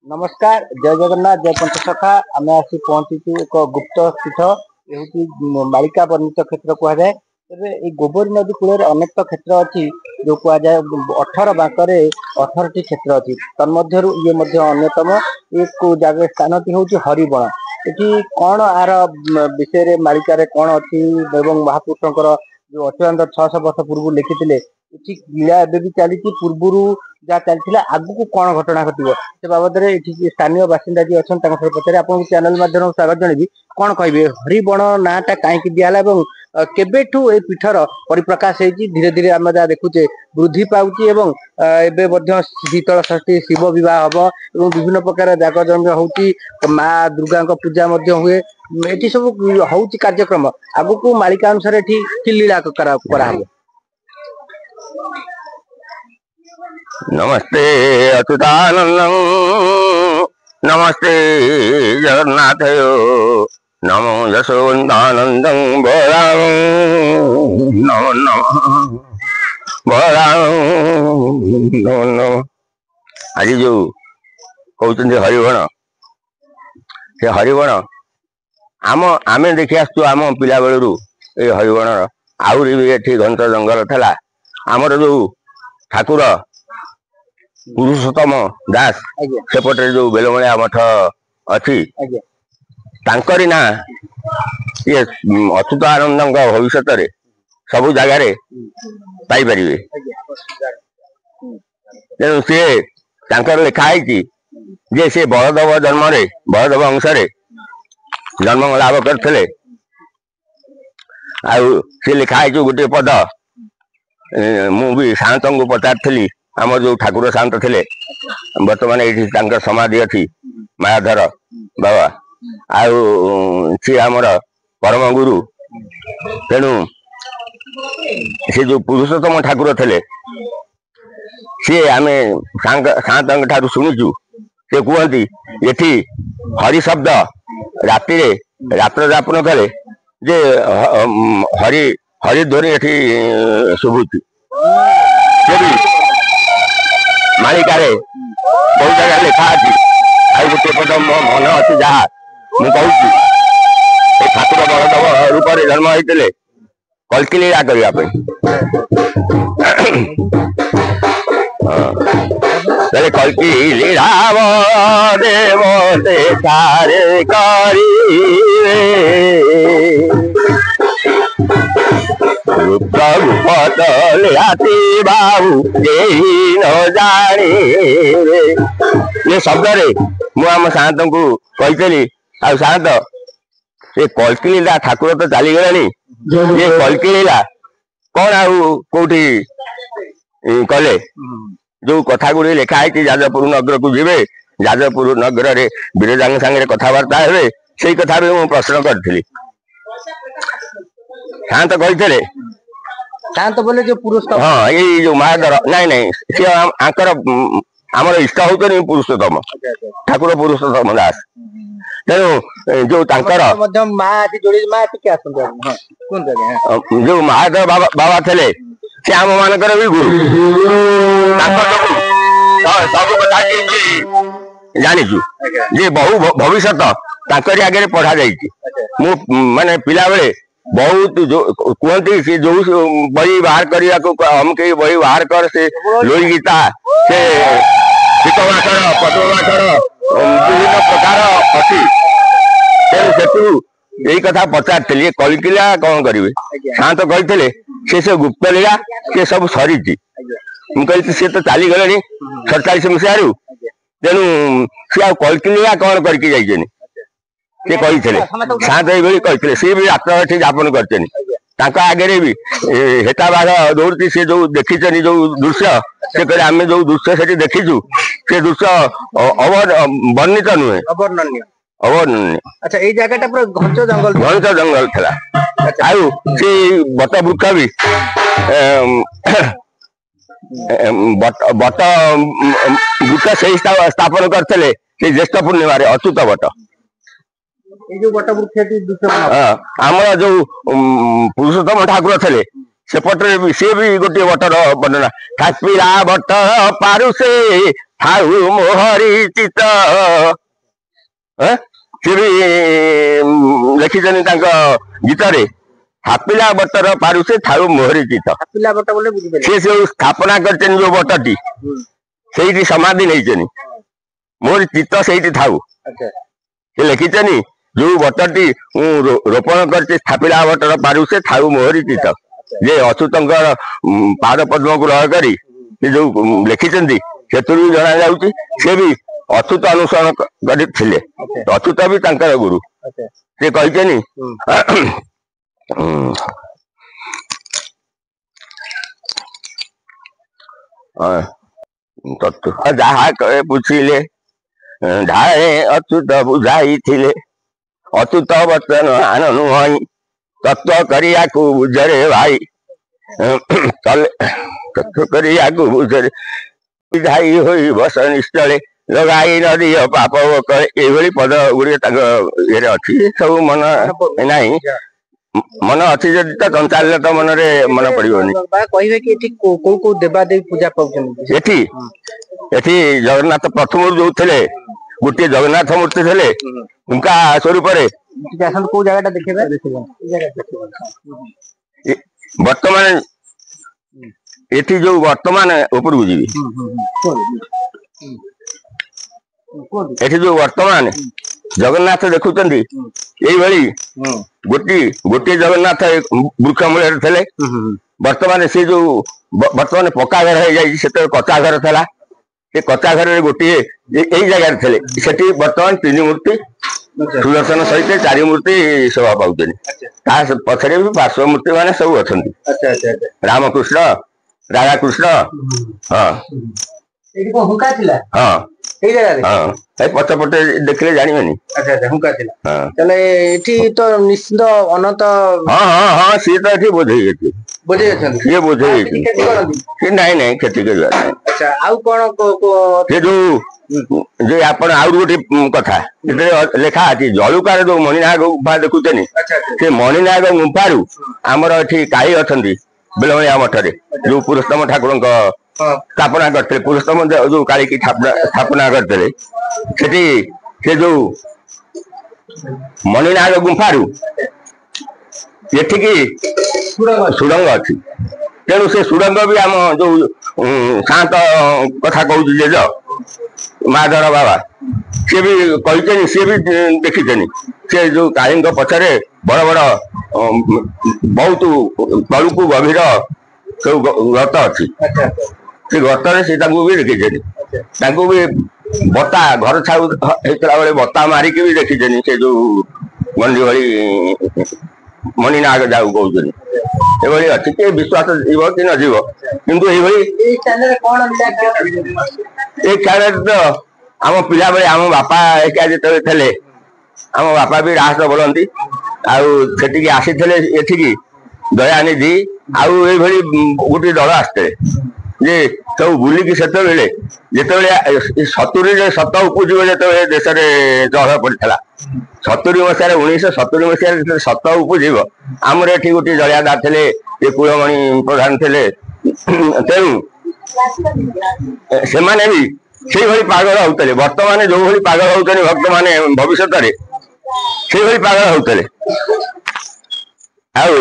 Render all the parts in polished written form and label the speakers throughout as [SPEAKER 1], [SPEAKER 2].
[SPEAKER 1] नमस्कार जय जगन्नाथ जय पंचसखा आम आसी पहुंचीचु एक गुप्त पीठ ये बालिका वर्णित क्षेत्र कह जाए तेरे गोबरी नदी कूल अनेक क्षेत्र अच्छी जो कह जाए 18 बांकरे 18टी क्षेत्र अच्छी तन्मध्यरु ये अन्यतम एक जगह स्थान हूँ हरिबण ये कौन आर विषय मालिकार कौन अच्छी महापुरुषंकर जो अचुरांत 600 वर्ष पूर्व लिखी लीला एवं भी चली पूर्वर जहाँ चलता आगू कौन घटना घटो से बाबद स्थानीय बासिंदा जी अच्छा पचारे आप चैनल माध्यम स्वागत जनइबी कौन कहे हरिबण नाटा कहीं दिहला केबेठू ए पीठर परिप्रकाश धीरे धीरे आम जहाँ देखुचे वृद्धि पाऊँची शीतल षष्ठी शिव विवाह हम और विभिन्न प्रकार जागरण होती माँ दुर्गा पूजा हुए ये सब हूँ कार्यक्रम आगू को मालिका अनुसार ये लीला करा
[SPEAKER 2] नमस्ते अच्युतानंदं नमस्ते जगन्नाथ नमो यशोवंतानंदं बलां नमो नमः बलां नमो नमः। आज जो कहते हरिबण से हरिबण आम देखी आसु आम पिला बेलू ये हरिबण आहरी भी ये घंट जंगल था आमर जो ठाकुर पुरुषोत्तम दास सेपटे जो बेलमणिया मठ अच्छी तांकरी ना ये अच्युतानंद भविष्य सबु जगार पाइपर तेणु सी लिखाई जे सी बलदेव जन्म बलदेव अंश जन्म लाभ करते लिखाई गोटे पद मुझे शांत को पचारि आम जो ठाकुर शांत थे बर्तमान ये समाधि अच्छी मायाधर बाबा सी आमर परम गुरु तेणु से जो पुरुषोत्तम ठाकुर थे सी आम शांत ठार शुणुचु से कहती ये हरि शब्द राति रात्र जापन कले जे हरि हरिध्वनि ये शुभुची मालिकारे बहुत जगह लिखा अच्छी आई गोटे पद मो मन अच्छी जहाँ मुझे ठाकुर बलदेव रूप से जन्म होते कल्की लीला करने कल्की लीला देव से सारे करी बाबू न जाने ये शब्द मुझे शांत को कही आ शांत ये कल्की लीला ठाकुर तो चलीगला ये कल्की लीला कौन आउटी कले जो कथा गुड़ी लिखाई जाजपुर नगर को जीवे जाजपुर नगर में विरजा सांगे कथबार्ता हे से कथा भी मुझे प्रश्न करी शांत कही
[SPEAKER 1] शांत बोले जो पुरुष
[SPEAKER 2] हाँ ये जो महाधर नाई नाई सी आंकर आमर इष्ट होते पुरुषोत्तम ठाकुर पुरुषोत्तम दास तेणु जो जो महाधर बाबा थे से आम मानकर भी गुरु सब कथा जानीचु जे बहु भविष्य आगे पढ़ा जाइए माने पिला बेले बहुत जो कहती सी जो बही बाहर करने हम कहीं बही बाहर कर से लोई गीता से शीतमाचर पद्ममाचर विभिन्न प्रकार अच्छी यही कथा पचारि कल्कीला कौन करेंगे शांत कही से गुप्त लीला से सब सरी मुझे सी तो चलीगले 47 मसीह तेणु सी कल्की लीला कौन करके जाइए से कही शांत कही सी भी रात्र जापन कर आगे भी हेता बाघ दौड़ी सी जो देखी जो दृश्य से कहे आम जो दृश्य से देखीचु से दृश्य वर्णित नुहे अवर्णनीय। अच्छा ये जगह पूरा घंट जंगल था आउ से बट वृक्ष भी बट वृक्ष से स्थापन करते ज्येष्ठ पूर्णिमा अच्युत बट आमर जो पुरुषोत्तम ठाकुर थे सेपटे सी भी गोटे बटर वर्णना ठापिला बट पारु से ଥାଉ ମୋହରି ଚିତ ସେ ବି ଲେଖିଛନ୍ତି ତାଙ୍କ ଗୀତରେ ହାପିଲା ବଟର ପାରୁ ସେ ଥାଉ ମୋହରି ଚିତ। ସେ ଯୋଉ ସ୍ଥାପନା କରିଛନ୍ତି ଯୋଉ ବଟଟି ସେଇଠି ସମାଧି ନେଇଛନ୍ତି ମୋହରି ଚିତ ସେଇଠି ଥାଉ। ସେ ଲେଖିଛନ୍ତି ଯୋଉ ବଟଟି ମୁଁ ରୋପଣ କରିଛି ସ୍ଥାପିଲା ବଟର ପାରୁ ସେ ଥାଉ ମୋହରି ଚିତ। ଯେ ଅଚ୍ୟୁତଙ୍କର ପାଦ ପଦ୍ମକୁ ଲୟ କରି ସେ ଯୋଉ ଲେଖିଛନ୍ତି ସେଥିରୁ ଜଣା ଯାଉଛି ସେ ବି ଅଚ୍ୟୁତ ଅନୁସରଣ କରିଥିଲେ। ଅଚ୍ୟୁତ ବି ତାଙ୍କର ଗୁରୁ। ସେ କହିଛନ୍ତି ଯାହା କହେ ବୁଝିଲେ ଢାଳେ ଅଚ୍ୟୁତ ବୁଝାଇଥିଲେ ଅଚ୍ୟୁତ ବଚନ ଆନ ନୁହଁ ତତ୍ଵ କରିବାକୁ ବୁଝରେ ଭାଇ ତତ୍ଵ କରିବାକୁ ବୁଝରେ ଧାଇ ହୋଇ ବସ ନିଶ୍ଚଳେ ଲଗାଇ ନଦିଅ ପାପ କଳେ ଏଇଭଳି ପଦ ଗୁଡିକ ତାଙ୍କ ଇଏରେ ଅଛି। ସବୁ ମନ ନାହିଁ ମନ ଅଛି ଯଦି ତ ଚଞ୍ଚାଳିତ ତ ମନରେ ମନେ ପଡିବନି।
[SPEAKER 1] କହିବେ କି ଏଠି କୋଉ କୋଉ ଦେବାଦେବୀ ପୂଜା ପାଉଛନ୍ତି?
[SPEAKER 2] ଏଠି ଏଠି ଜଗନ୍ନାଥ ପ୍ରଥମରୁ ଯୋଉ ଥିଲେ ଗୋଟିଏ ଜଗନ୍ନାଥ ମୂର୍ତ୍ତି ଥିଲେ ଉଙ୍କା ସ୍ୱରୂପରେ।
[SPEAKER 1] କୋଉ ଜାଗାଟା ଦେଖିବେ
[SPEAKER 2] ବର୍ତ୍ତମାନ ଏଠି ଯୋଉ ବର୍ତ୍ତମାନ ଉପରକୁ ଯିବି ଏଠି ଯୋଉ ବର୍ତ୍ତମାନ ଜଗନ୍ନାଥ ଦେଖୁଛନ୍ତି ଏଇଭଳି ଗୋଟିଏ ଜଗନ୍ନାଥ ବୃକ୍ଷ ମୂଳରେ ଥିଲେ। ବର୍ତ୍ତମାନ ସେ ଯୋଉ ବର୍ତ୍ତମାନ ପକ୍କା ଘର ହେଇଯାଇଛି ସେତେବେଳେ କଚା ଘର ଥିଲା। ସେ କଚା ଘରରେ ଗୋଟିଏ ଏଇ ଜାଗାରେ ଥିଲେ ସେଠି ବର୍ତ୍ତମାନ 3 ମୂର୍ତ୍ତି ସୁଦର୍ଶନ ସହିତ 4 ମୂର୍ତ୍ତି ଶୋଭା ପାଉଛନ୍ତି। ତା ପଛରେ ବି ପାର୍ଶ୍ୱ ମୂର୍ତ୍ତି ମାନେ ସବୁ ଅଛନ୍ତି ରାମକୃଷ୍ଣ ରାଧାକୃଷ୍ଣ। ହଁ ପଛପଟେ ଦେଖିଲେ ଜାଣିବେନି।
[SPEAKER 1] ହୁଙ୍କା ଥିଲା ତାହେଲେ ଏଠି ତ ନିଶ୍ଚିତ ଅନନ୍ତ।
[SPEAKER 2] ହଁ ସିଏ ତ ଏଠି ବୋଝେଇ ଅଛି ସିଏ ବୋଝେଇ ଅଛି ସେ ନାଇଁ କ୍ଷତି କରିବା ନାହିଁ।
[SPEAKER 1] ଆଉ କଣ
[SPEAKER 2] ସେ ଯୋଉ ଆପଣ ଆଉ ଗୋଟେ କଥା ସେଥିରେ ଲେଖା ଅଛି ଜଳୁକାର ଯୋଉ ମଣିନାଗ ଗୁମ୍ଫା ଦେଖୁଛନ୍ତି ସେ ମଣିନାଗ ଗୁମ୍ଫାରୁ ଆମର ଏଠି କାଳି ଅଛନ୍ତି ବେଲବଣିଆ ମଠରେ ଯୋଉ ପୁରୁଷୋତ୍ତମ ଠାକୁରଙ୍କ ସ୍ଥାପନା କରିଥିଲେ। ପୁରୁଷୋତ୍ତମ ଯୋଉ କାଳିକି ସ୍ଥାପନା କରିଥିଲେ ସେଠି ସେ ଯୋଉ ମଣିନାଗ ଗୁମ୍ଫାରୁ ଏଠିକି ସୁଡ଼ଙ୍ଗ ଅଛି। ତେଣୁ ସେ ସୁଡ଼ଙ୍ଗ ବି ଆମ ଯୋଉ ସାନ୍ତ କଥା କହୁଛି ଜେଜ ମାଧର ବାବା ସିଏ ବି କହିଛନ୍ତି ସିଏ ବି ଦେଖିଛନ୍ତି ସେ ଯୋଉ କାଳୀଙ୍କ ପଛରେ ବଡ ବଡ ବହୁତ ତଳୁକୁ ଗଭୀର ସବୁ ଗର୍ତ୍ତ ଅଛି। ସେ ଗର୍ତ୍ତରେ ସେ ତାଙ୍କୁ ବି ଦେଖିଛନ୍ତି। ତାଙ୍କୁ ବି ବତା ଘର ଛାଉ ହେଇଥିଲା ବେଳେ ବତା ମାରିକି ବି ଦେଖିଛନ୍ତି ସେ ଯୋଉ ଗଣ୍ଡି ଭଳି ମଣିନାଗ ଯାଉ କହୁଛନ୍ତି। ଏଭଳି ଅଛି କିଏ ବିଶ୍ୱାସ ଯିବ କି ନ ଯିବ କିନ୍ତୁ ଏଇଭଳି ଏଇ ଖ୍ୟାଳରେ ତ ଆମ ପିଲାବେଳେ ଆମ ବାପା ଏକା ଯେତେବେଳେ ଥିଲେ ଆମ ବାପା ବି ରାହସ ବୋଲନ୍ତି ଆଉ ସେଠିକି ଆସିଥିଲେ ଏଠିକି ଦୟାନିଧି ଆଉ ଏଇଭଳି ଗୋଟେ ଦଳ ଆସିଥିଲେ ଯେ ସବୁ ବୁଲିକି ସେତେବେଳେ ଯେତେବେଳେ 70ରେ ସତ ଉପୁଜିବ ଯେତେବେଳେ ଦେଶରେ ଚହଳ ପଡିଥିଲା 70 ମସିହାରେ 1970 ମସିହାରେ ଯେତେବେଳେ ସତ ଉପୁଜିବ ଆମର ଏଠି ଗୋଟେ ଜଳିଆଦାର ଥିଲେ ଏ କୁଳମଣି ପ୍ରଧାନ ଥିଲେ। ତେଣୁ ସେମାନେ ବି ସେଇଭଳି ପାଗଳ ହଉଥିଲେ। ବର୍ତ୍ତମାନ ଯୋଉଭଳି ପାଗଳ ହଉଛନ୍ତି ଭକ୍ତମାନେ ଭବିଷ୍ୟତରେ ସେଇଭଳି ପାଗଳ ହଉଥିଲେ। ଆଉ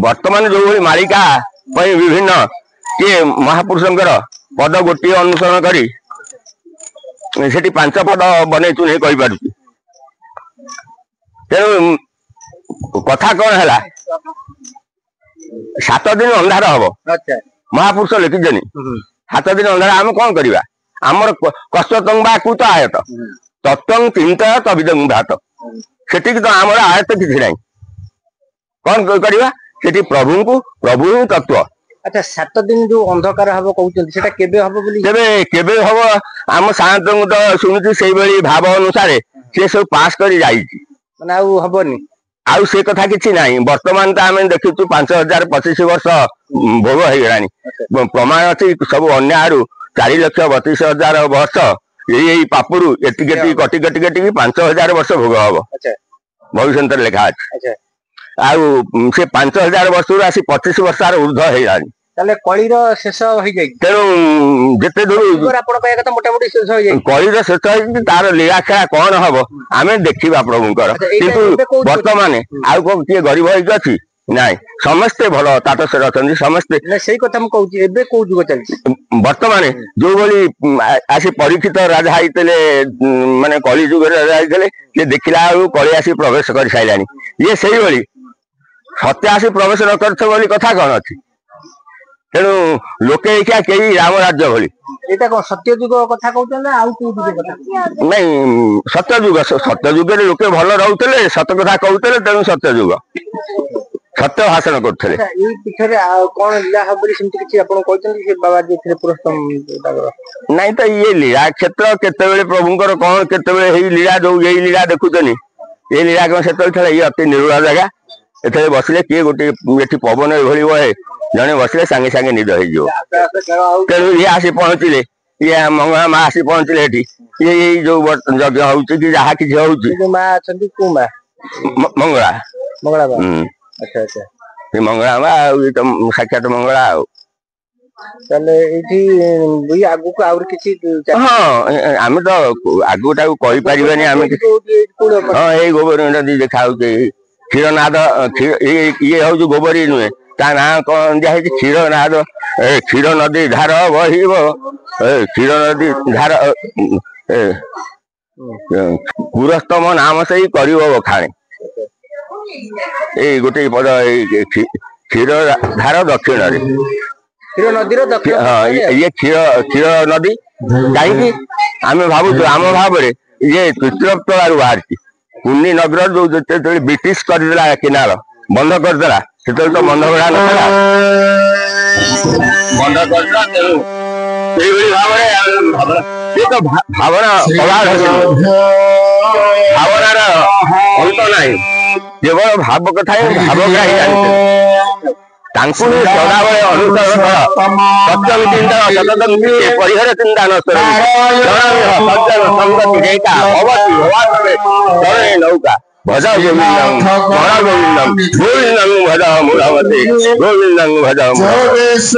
[SPEAKER 2] ବର୍ତ୍ତମାନ ଯୋଉଭଳି ମାଳିକା ପାଇଁ ବିଭିନ୍ନ କିଏ ମହାପୁରୁଷଙ୍କର ପଦ ଗୋଟିଏ ଅନୁସରଣ କରି ସେଠି 5 ପଦ ବନେଇଛୁ ନେଇ କହିପାରୁଛି। ତେଣୁ କଥା କଣ ହେଲା 7 ଦିନ ଅନ୍ଧାର ହବ ମହାପୁରୁଷ ଲେଖିଛନ୍ତି 7 ଦିନ ଅନ୍ଧାର ଆମେ କଣ କରିବା ଆମର କଷ୍ଟତଂ ବା କୁତ ଆୟତ ତତ୍ତ୍ୱଂ ଚିନ୍ତା ତବିଦଂ ଭାତ ସେଠିକି ତ ଆମର ଆୟତ କିଛି ନାହିଁ। କଣ କରିବା ସେଠି ପ୍ରଭୁ ହିଁ ତତ୍ତ୍ୱ।
[SPEAKER 1] ଆଚ୍ଛା 7 ଦିନ ଯୋଉ ଅନ୍ଧକାର ହବ କହୁଛନ୍ତି ସେଟା କେବେ ହବ ବୋଲି
[SPEAKER 2] କେବେ ହବ ଆମ ସାୟନ୍ତଙ୍କୁ ତ ଶୁଣୁଛୁ ସେଇଭଳି ଭାବ ଅନୁସାରେ ସେ ସବୁ ପାସ୍ କରି ଯାଇଛି
[SPEAKER 1] ମାନେ ଆଉ ହବନି
[SPEAKER 2] ଆଉ ସେ କଥା କିଛି ନାହିଁ। ବର୍ତ୍ତମାନ ତ ଆମେ ଦେଖିଛୁ 5025 ବର୍ଷ ଭୋଗ ହେଇଗଲାଣି। ପ୍ରମାଣ ଅଛି ସବୁ ଅନ୍ୟାୟରୁ 4,32,000 ବର୍ଷ ଏଇ ପାପରୁ ଏତିକି କଟି 5,000 ବର୍ଷ ଭୋଗ ହବ ଭବିଷ୍ୟତରେ ଲେଖା ଅଛି। ଆଉ ସେ 5,000 ବର୍ଷରୁ ଆସି 25 ବର୍ଷର ଉର୍ଦ୍ଧ୍ୱ ହେଇଗଲାଣି।
[SPEAKER 1] ताले कळीर शेष होई जाई
[SPEAKER 2] तेणु जेते दूर
[SPEAKER 1] आपण कहया कथा मोटामोटी शेष होई जाई
[SPEAKER 2] कळीर शेष होई तार लीला खेला कौन हम आमे देखिबा प्रभुंकर किंतु वर्तमान आउ को किए गरीब होई अछि नाई समस्ते भलो तातसर अछंदी समस्ते
[SPEAKER 1] सही कथा हम कहूची एबे को जुग चलछि
[SPEAKER 2] वर्तमान जो बोली आसी परीक्षित राजा आइतले माने कली जुग राजा आइतले से देखिला कली आसी प्रवेश कर साइलानी ये सही बोली सत्य आसी प्रवेश न करछ बोली कथा कोन अछि तेणु लोके इच्छा कई राम राज्य भली
[SPEAKER 1] एटा को सत्य जुग कथा कहउछ ना आउ को जुग कथा
[SPEAKER 2] नहीं सत्य जुग रे लोके भलो रहउतले सत्य कथा कहउतले तेणु सत्य जुग सत्य भाषण करथले
[SPEAKER 1] एई पिछरे कोन लीला हबरी सिमति किछि आपण कहउछन कि बाबा जी थिले पुरस्तम
[SPEAKER 2] नहीं तो ये लीला क्षेत्र केते बेले प्रभुंकर कोन केते बेले हेई लीला जो एई लीला देखुतनी ए लीला कोन सेतल थला ये अति निरुला जगह एथे बसले किए गोटे एठी पवन एभली बहे जने बसले संगे संगे निद हो जो तेणु ये आसी पहुंचले ये मंगला माँ आसी पहुंचले एठी ये जो यज्ञ होउची कि जहा कि होउची
[SPEAKER 1] माँ अछंती को माँ
[SPEAKER 2] मंगला
[SPEAKER 1] मंगला बा अच्छा अच्छा
[SPEAKER 2] ये मंगला माँ ये तो साक्षात मंगला
[SPEAKER 1] ताले एठी बुई आगु को और किछि
[SPEAKER 2] हां आमे तो आगु टाको कहि परिबनी आमे हां ए गोबर नदी देखाउचे क्षीरनाद ये हौ जो गोबरी नुहे ता ना कोन दिया है क्षीरनाद क्षीर नदी धार बहिब क्षीर नदी धार पुरस्तम नाम से करिब बखाणे ए गोटे पद क्षीर धार दक्षिण रे
[SPEAKER 1] क्षीर नदी रो दक्षिण
[SPEAKER 2] हां ये क्षीर नदी काई आमे भाबु आम भाव रे ये चित्रप्तळारु बाहरची पुन्नी नगर जो ब्रिटिश कर देला केनाल बंद कर देला से तो बंद करा नथला बंद कर देला तेणु सेही भली भाव ये तो भावना प्रगाढ़ भावनार अंत नाही केवल भाव कथा भावग्राही जानते तांकु सदाबळे अनुसरण कर सत्यम चिंता सततम चित्ते परिहर चिंता न सर सज्जन संगति रेखा भवति भवात्मे चरणे नौका भज गोविंदं भज गोविंदं गोविंदं भज मूलवते गोविंदं भज मूलवते